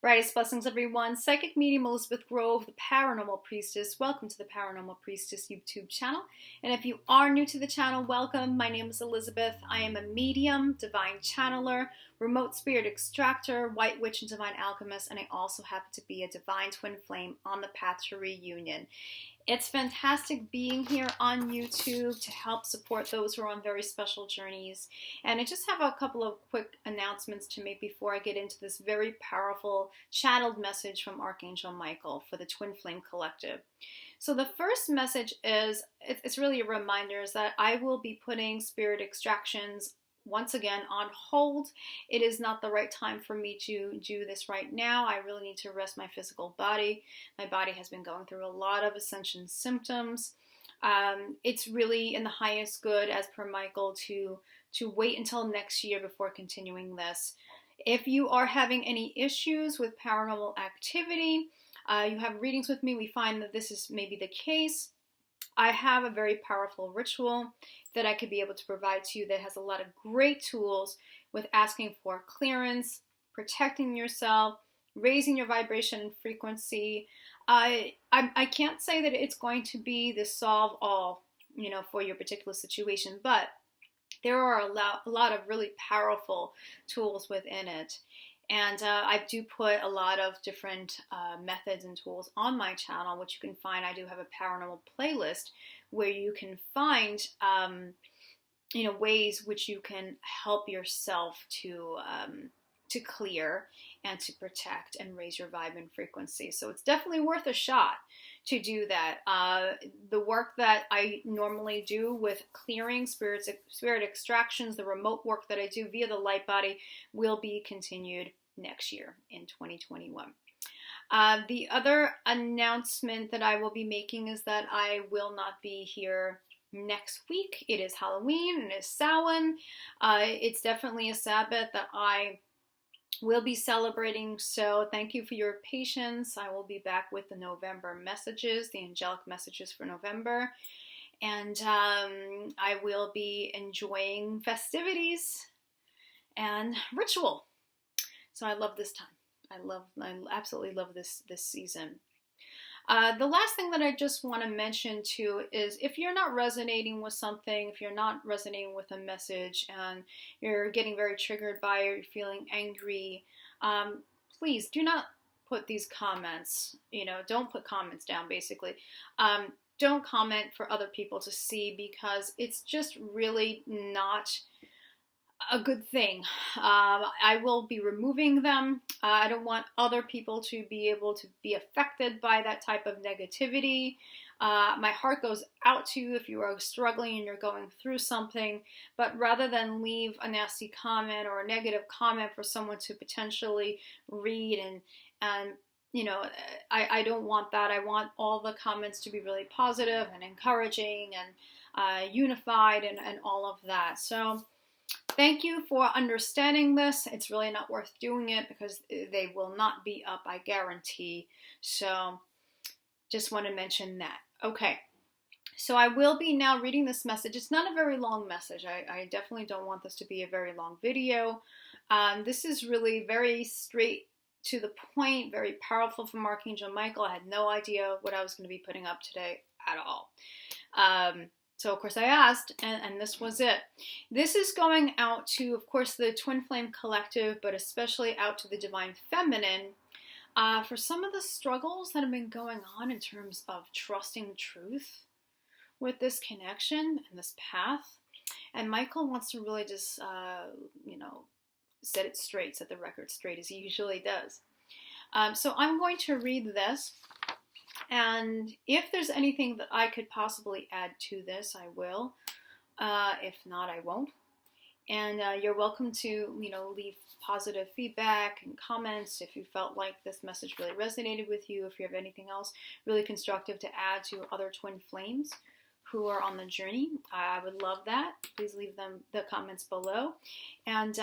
Brightest blessings, everyone. Psychic medium Elizabeth Grove, the Paranormal Priestess. Welcome to the Paranormal Priestess YouTube channel. And if you are new to the channel, welcome. My name is Elizabeth. I am a medium, divine channeler, remote spirit extractor, white witch, and divine alchemist. And I also happen to be a divine twin flame on the path to reunion. It's fantastic being here on YouTube to help support those who are on very special journeys. And I just have a couple of quick announcements to make before I get into this very powerful channeled message from Archangel Michael for the Twin Flame Collective. So the first message is, it's really a reminder, is that I will be putting spirit extractions once again on hold. It is not the right time for me to do this right now. I really need to rest my physical body. My body has been going through a lot of ascension symptoms. It's really in the highest good, as per Michael, to wait until next year before continuing this. If you are having any issues with paranormal activity, you have readings with me, we find that this is maybe the case. I have a very powerful ritual that I could be able to provide to you that has a lot of great tools with asking for clearance, protecting yourself, raising your vibration and frequency. I can't say that it's going to be the solve all, for your particular situation, but there are a lot of really powerful tools within it. And I do put a lot of different methods and tools on my channel, which you can find. I do have a paranormal playlist where you can find, ways which you can help yourself to clear and to protect and raise your vibe and frequency. So it's definitely worth a shot to do that. The work that I normally do with clearing, spirit extractions, the remote work that I do via the light body will be continued next year in 2021. The other announcement that I will be making is that I will not be here next week. It is Halloween and it is Samhain. It's definitely a Sabbath that I will be celebrating, so thank you for your patience. I will be back with the November messages, the angelic messages for November, and I will be enjoying festivities and ritual. So I love this time. I absolutely love this season. The last thing that I just want to mention too is, if you're not resonating with something, if you're not resonating with a message and you're getting very triggered by it, you're feeling angry, please do not put these comments, don't put comments down basically. Don't comment for other people to see, because it's just really not a good thing. I will be removing them. I don't want other people to be able to be affected by that type of negativity. My heart goes out to you if you are struggling and you're going through something, but rather than leave a nasty comment or a negative comment for someone to potentially read and I don't want that. I want all the comments to be really positive and encouraging and unified and all of that. So thank you for understanding this. It's really not worth doing it because they will not be up, I guarantee. So just want to mention that. Okay, so I will be now reading this message. It's not a very long message. I definitely don't want this to be a very long video. This is really very straight to the point, very powerful from Archangel Michael. I had no idea what I was going to be putting up today at all. So, of course, I asked, and this was it. This is going out to, of course, the Twin Flame Collective, but especially out to the Divine Feminine, for some of the struggles that have been going on in terms of trusting truth with this connection and this path. And Michael wants to really just, set it straight, set the record straight, as he usually does. So I'm going to read this. And if there's anything that I could possibly add to this, I will. If not, I won't. And you're welcome to, leave positive feedback and comments if you felt like this message really resonated with you. If you have anything else really constructive to add to other twin flames who are on the journey, I would love that. Please leave them the comments below. And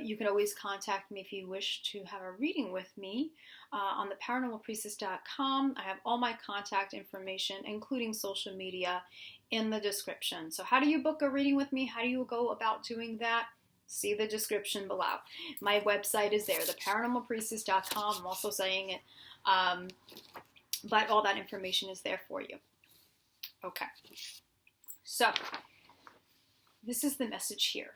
you can always contact me if you wish to have a reading with me on the paranormalpriestess.com. I have all my contact information, including social media, in the description. So how do you book a reading with me? How do you go about doing that? see the description below. My website is there, theparanormalpriestess.com. I'm also saying it, but all that information is there for you. Okay, so this is the message here.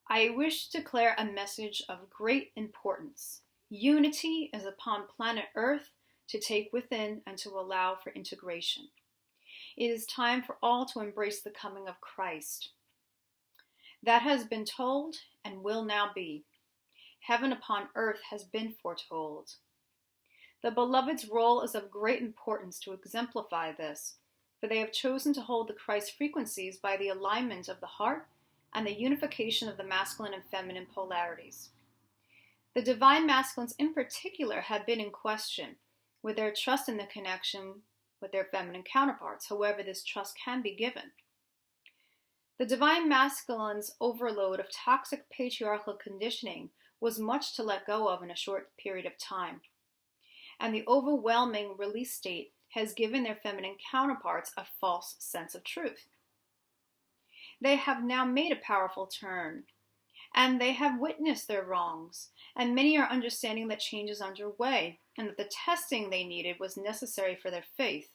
I wish to declare a message of great importance. Unity is upon planet Earth to take within and to allow for integration. It is time for all to embrace the coming of Christ. That has been told and will now be. Heaven upon earth has been foretold. The beloved's role is of great importance to exemplify this, for they have chosen to hold the Christ frequencies by the alignment of the heart and the unification of the masculine and feminine polarities. The divine masculines in particular have been in question with their trust in the connection with their feminine counterparts, however this trust can be given. The divine masculine's overload of toxic patriarchal conditioning was much to let go of in a short period of time, and the overwhelming release state has given their feminine counterparts a false sense of truth. They have now made a powerful turn, and they have witnessed their wrongs, and many are understanding that change is underway, and that the testing they needed was necessary for their faith.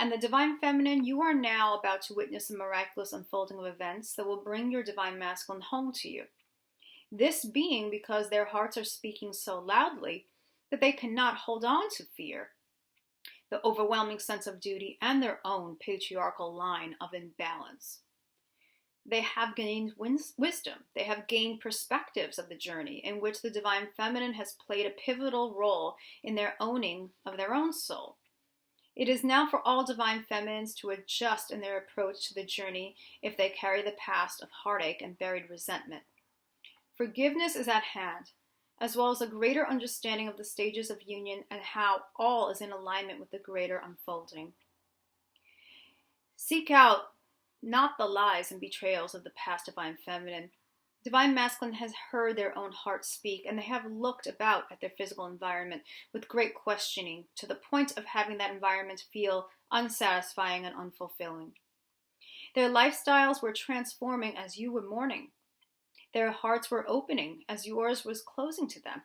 And the divine feminine, you are now about to witness a miraculous unfolding of events that will bring your divine masculine home to you. This being because their hearts are speaking so loudly that they cannot hold on to fear, the overwhelming sense of duty, and their own patriarchal line of imbalance. They have gained wisdom. They have gained perspectives of the journey in which the divine feminine has played a pivotal role in their owning of their own soul. It is now for all divine feminines to adjust in their approach to the journey if they carry the past of heartache and buried resentment. Forgiveness is at hand, as well as a greater understanding of the stages of union and how all is in alignment with the greater unfolding. Seek out not the lies and betrayals of the past divine feminine. Divine masculine has heard their own heart speak, and they have looked about at their physical environment with great questioning, to the point of having that environment feel unsatisfying and unfulfilling. Their lifestyles were transforming as you were mourning. Their hearts were opening as yours was closing to them.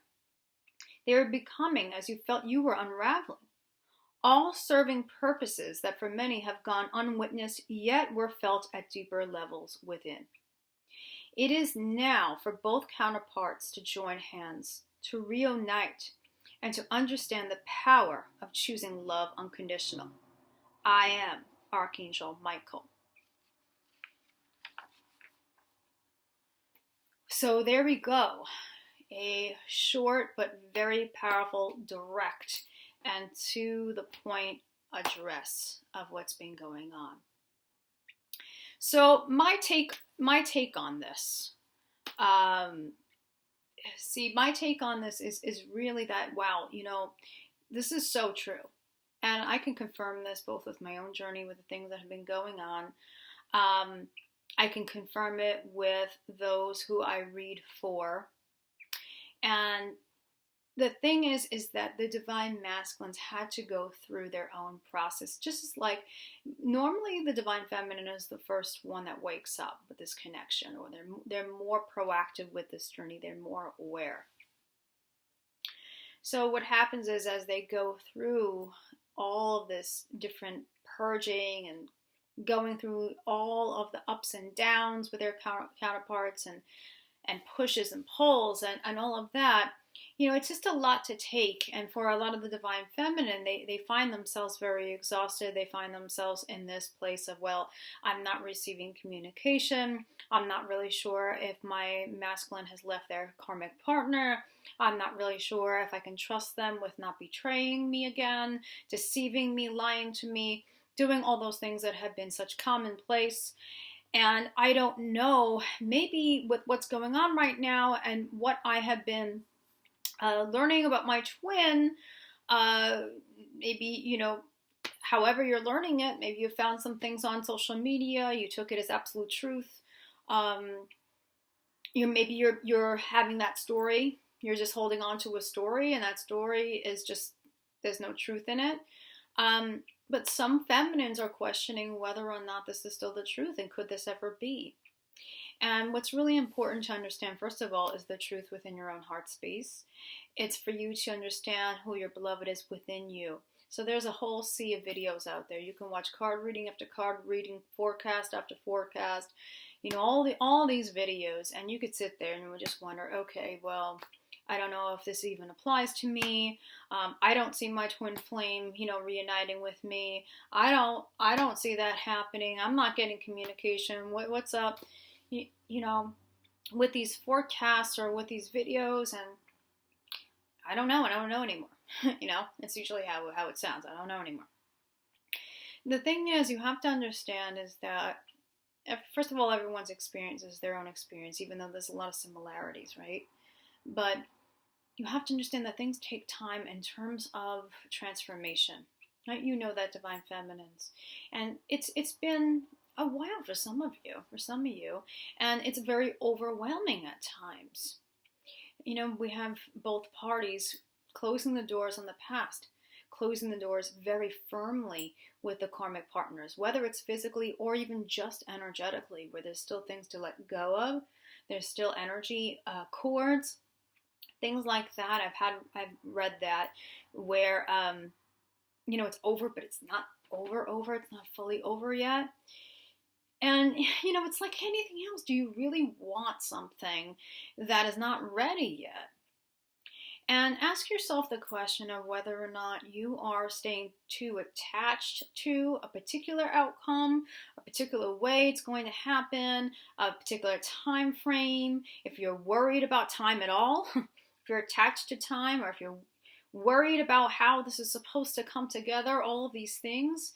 They were becoming as you felt you were unraveling. All serving purposes that for many have gone unwitnessed, yet were felt at deeper levels within. It is now for both counterparts to join hands, to reunite, and to understand the power of choosing love unconditional. I am Archangel Michael. So there we go. A short but very powerful, direct, and to the point address of what's been going on. So my take on this, my take on this is really that, wow, this is so true. And I can confirm this both with my own journey, with the things that have been going on. I can confirm it with those who I read for. And the thing is that the divine masculines had to go through their own process. Just as like normally the divine feminine is the first one that wakes up with this connection, or they're more proactive with this journey. They're more aware. So what happens is, as they go through all of this different purging and going through all of the ups and downs with their counterparts and pushes and pulls and all of that, it's just a lot to take. And for a lot of the divine feminine, they find themselves very exhausted. They find themselves in this place of, well, I'm not receiving communication. I'm not really sure if my masculine has left their karmic partner. I'm not really sure if I can trust them with not betraying me again, deceiving me, lying to me, doing all those things that have been such commonplace. And I don't know, maybe with what's going on right now and what I have been learning about my twin, maybe, however you're learning it, maybe you found some things on social media, you took it as absolute truth. Maybe you're having that story, you're just holding on to a story, and that story is just, there's no truth in it. But some feminines are questioning whether or not this is still the truth, and could this ever be? And what's really important to understand, first of all, is the truth within your own heart space. It's for you to understand who your beloved is within you. So there's a whole sea of videos out there. You can watch card reading after card reading, forecast after forecast, all these videos, and you could sit there and you would just wonder, okay, well, I don't know if this even applies to me. I don't see my twin flame, reuniting with me. I don't see that happening. I'm not getting communication. What's up? With these forecasts or with these videos, and I don't know anymore. It's usually how it sounds. I don't know anymore. The thing is, you have to understand is that, first of all, everyone's experience is their own experience, even though there's a lot of similarities, right? But you have to understand that things take time in terms of transformation, right? You know that, divine feminines. And it's been a while for some of you, and it's very overwhelming at times. We have both parties closing the doors on the past, closing the doors very firmly with the karmic partners, whether it's physically or even just energetically, where there's still things to let go of. There's still energy cords, things like that. I've read that where it's over, but it's not over. It's not fully over yet. And, it's like anything else. Do you really want something that is not ready yet? And ask yourself the question of whether or not you are staying too attached to a particular outcome, a particular way it's going to happen, a particular time frame. If you're worried about time at all, if you're attached to time, or if you're worried about how this is supposed to come together, all of these things.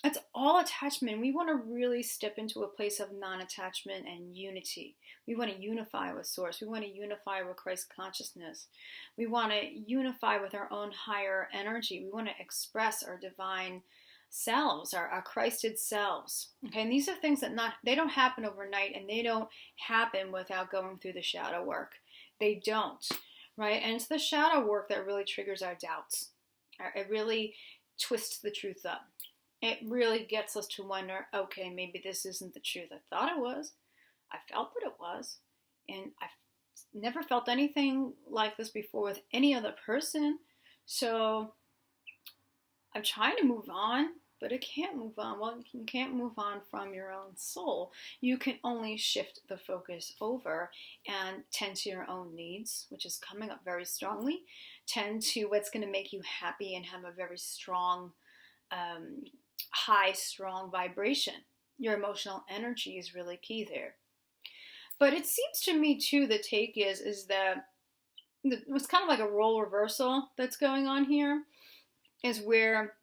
It's all attachment. We want to really step into a place of non-attachment and unity. We want to unify with Source. We want to unify with Christ consciousness. We want to unify with our own higher energy. We want to express our divine selves, our Christed selves. Okay, and these are things that they don't happen overnight, and they don't happen without going through the shadow work. They don't, right? And it's the shadow work that really triggers our doubts. It really twists the truth up. It really gets us to wonder, okay, maybe this isn't the truth I thought it was. I felt that it was. And I've never felt anything like this before with any other person. So I'm trying to move on, but I can't move on. Well, you can't move on from your own soul. You can only shift the focus over and tend to your own needs, which is coming up very strongly. Tend to what's going to make you happy and have a very strong high, strong vibration. Your emotional energy is really key there. But it seems to me too, the take is that it's kind of like a role reversal that's going on here, is where,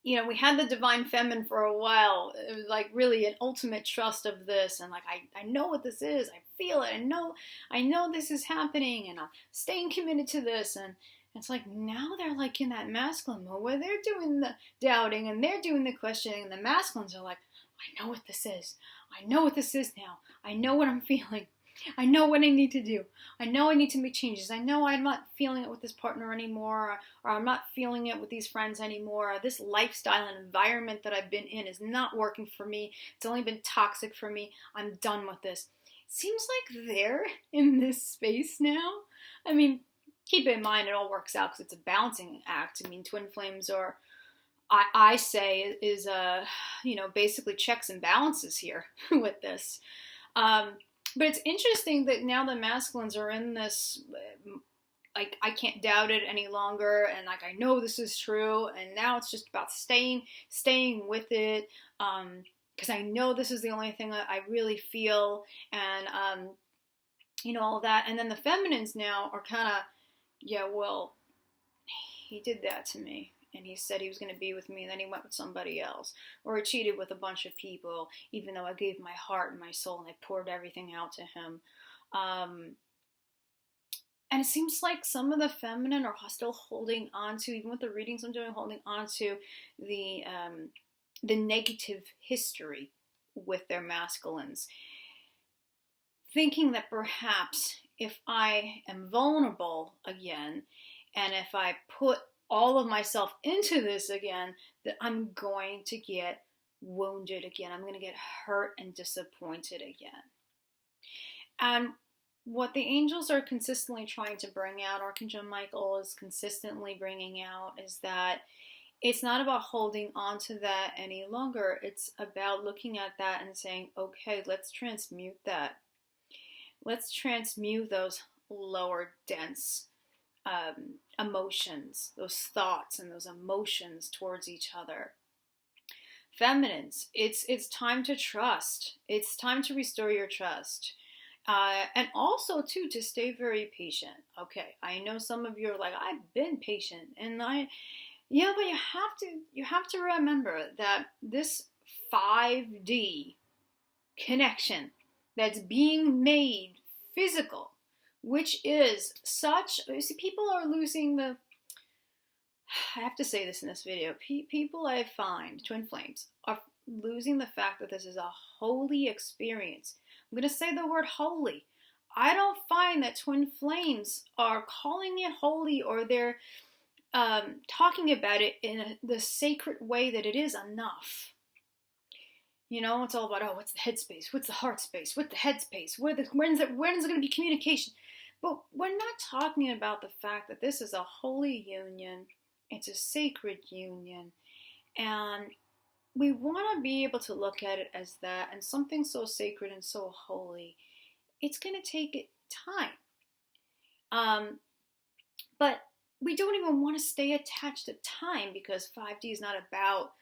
we had the divine feminine for a while. It was like really an ultimate trust of this, and like I know what this is, I feel it, I know this is happening, and I'm staying committed to this. And it's like now they're like in that masculine mode where they're doing the doubting and they're doing the questioning, and the masculines are like, I know what this is. I know what this is now. I know what I'm feeling. I know what I need to do. I know I need to make changes. I know I'm not feeling it with this partner anymore, or I'm not feeling it with these friends anymore. Or this lifestyle and environment that I've been in is not working for me. It's only been toxic for me. I'm done with this. It seems like they're in this space now. I mean, keep in mind it all works out because it's a balancing act. I mean, twin flames are, I say, is basically checks and balances here with this. But it's interesting that now the masculines are in this, like, I can't doubt it any longer, and like I know this is true, and now it's just about staying with it, because I know this is the only thing that I really feel, and all that. And then the feminines now are kind of, yeah, well, he did that to me, and he said he was going to be with me, and then he went with somebody else, or he cheated with a bunch of people, even though I gave my heart and my soul and I poured everything out to him. And it seems like some of the feminine are still holding on to, even with the readings I'm doing, holding on to the negative history with their masculines, thinking that perhaps if I am vulnerable again, and if I put all of myself into this again, that I'm going to get wounded again. I'm going to get hurt and disappointed again. And what the angels are consistently trying to bring out, Archangel Michael is consistently bringing out, is that it's not about holding on to that any longer. It's about looking at that and saying, okay, let's transmute that. Let's transmute those lower, dense emotions, those thoughts and those emotions towards each other. Feminines, it's time to trust. It's time to restore your trust. And also, too, to stay very patient. Okay, I know some of you are like, I've been patient. And but you have to remember that this 5D connection that's being made physical, which is such, you see, people are losing the, I have to say this in this video, people I find, twin flames, are losing the fact that this is a holy experience. I'm going to say the word holy. I don't find that twin flames are calling it holy, or they're talking about it in the sacred way that it is enough. You know, it's all about, oh, what's the head space? What's the heart space? What's the head space? When is it going to be communication? But we're not talking about the fact that this is a holy union. It's a sacred union. And we want to be able to look at it as that, and something so sacred and so holy. It's going to take it time. But we don't even want to stay attached to time, because 5D is not about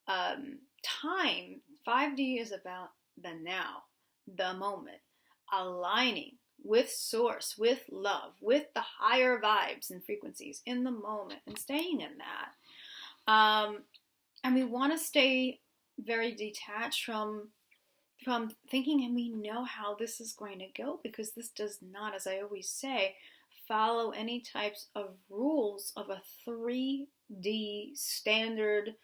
time. 5D is about the now, the moment, aligning with source, with love, with the higher vibes and frequencies in the moment, and staying in that. And we want to stay very detached from thinking, and we know how this is going to go, because this does not, as I always say, follow any types of rules of a 3D standard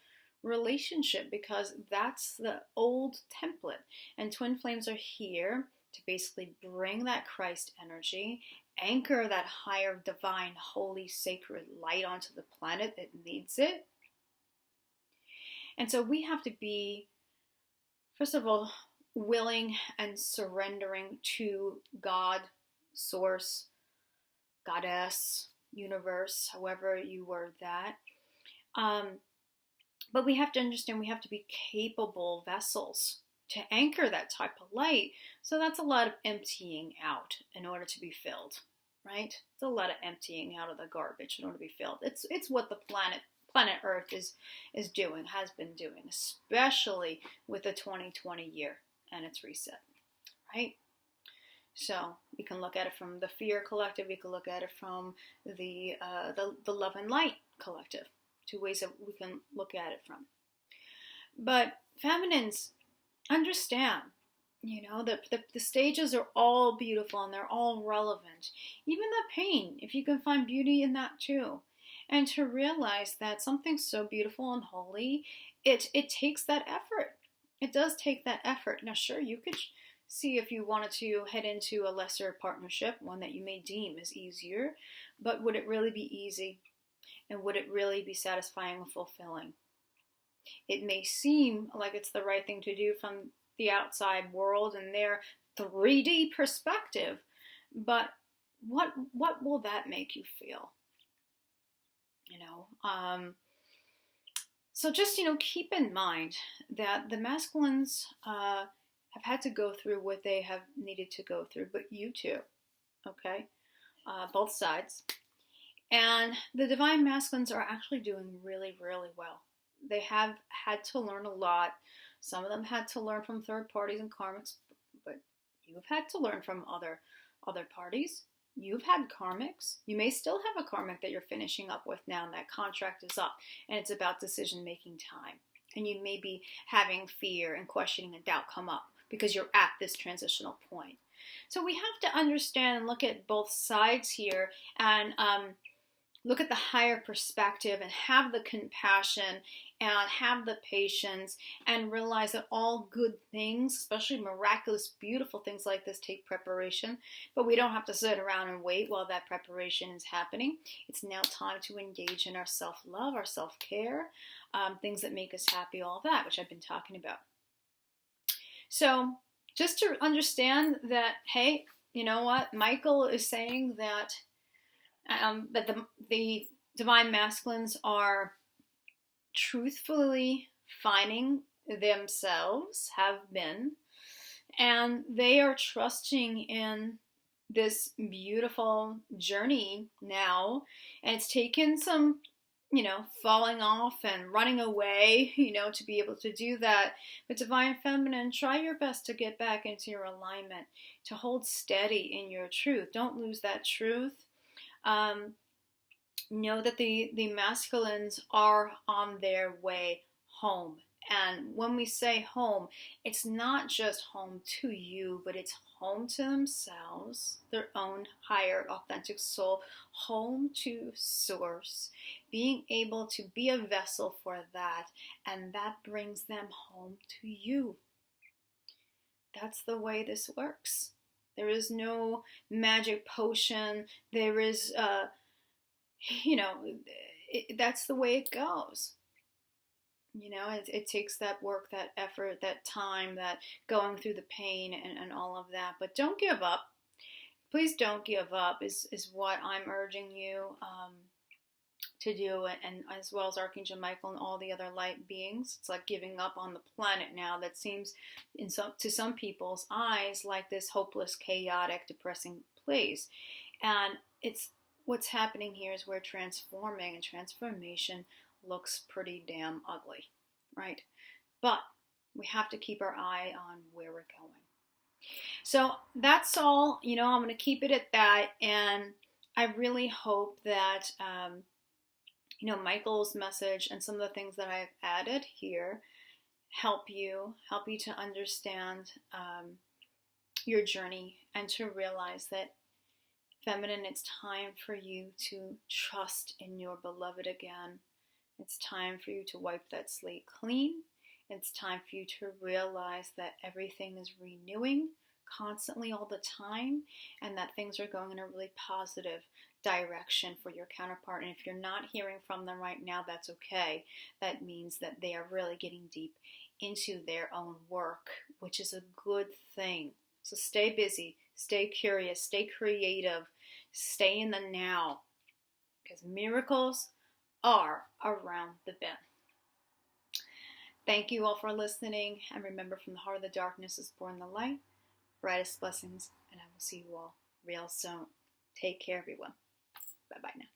relationship, because that's the old template. And twin flames are here to basically bring that Christ energy, anchor that higher divine, holy, sacred light onto the planet that needs it. And so we have to be, first of all, willing and surrendering to God, source, goddess, universe, however you word that. But we have to understand we have to be capable vessels to anchor that type of light. So that's a lot of emptying out in order to be filled, right? It's a lot of emptying out of the garbage in order to be filled. It's what the planet Earth is doing, has been doing, especially with the 2020 year and its reset, right? So we can look at it from the Fear Collective. We can look at it from the Love and Light Collective. Two ways that we can look at it from. But feminines, understand, you know, the stages are all beautiful and they're all relevant. Even the pain, if you can find beauty in that too. And to realize that something so beautiful and holy, it takes that effort. It does take that effort. Now, sure, you could see if you wanted to head into a lesser partnership, one that you may deem is easier, but would it really be easy? And would it really be satisfying and fulfilling? It may seem like it's the right thing to do from the outside world and their 3D perspective, but what will that make you feel? You know, so just, you know, keep in mind that the masculines have had to go through what they have needed to go through, but you too, okay? Both sides. And the divine masculines are actually doing really, really well. They have had to learn a lot. Some of them had to learn from third parties and karmics, but you've had to learn from other parties. You've had karmics. You may still have a karmic that you're finishing up with now, and that contract is up, and it's about decision-making time. And you may be having fear and questioning and doubt come up because you're at this transitional point. So we have to understand and look at both sides here, and look at the higher perspective and have the compassion and have the patience and realize that all good things, especially miraculous, beautiful things like this, take preparation. But we don't have to sit around and wait while that preparation is happening. It's now time to engage in our self-love, our self-care, things that make us happy, all of that, which I've been talking about. So just to understand that, hey, you know what? Michael is saying that that the divine masculines are truthfully finding themselves, have been, and they are trusting in this beautiful journey now. And it's taken some, falling off and running away, to be able to do that. But divine feminine, try your best to get back into your alignment, to hold steady in your truth. Don't lose that truth. Know that the masculines are on their way home. And when we say home, it's not just home to you, but it's home to themselves, their own higher authentic soul, home to source, being able to be a vessel for that, and that brings them home to you. That's the way this works. There is no magic potion. There is that's the way it goes. It takes that work, that effort, that time, that going through the pain and all of that. But don't give up. Please don't give up is what I'm urging you to do, and as well as Archangel Michael and all the other light beings. It's like giving up on the planet now. That seems, to some people's eyes, like this hopeless, chaotic, depressing place. And it's what's happening here is we're transforming, and transformation looks pretty damn ugly, right? But we have to keep our eye on where we're going. So that's all. I'm going to keep it at that, and I really hope that Michael's message and some of the things that I've added here help you to understand your journey, and to realize that, feminine, it's time for you to trust in your beloved again. It's time for you to wipe that slate clean. It's time for you to realize that everything is renewing constantly all the time, and that things are going in a really positive direction for your counterpart. And if you're not hearing from them right now, that's okay. That means that they are really getting deep into their own work, which is a good thing. So stay busy, stay curious, stay creative, stay in the now, because miracles are around the bend. Thank you all for listening, and remember, from the heart of the darkness is born the light. Brightest blessings, and I will see you all real soon. Take care, everyone. Bye-bye now.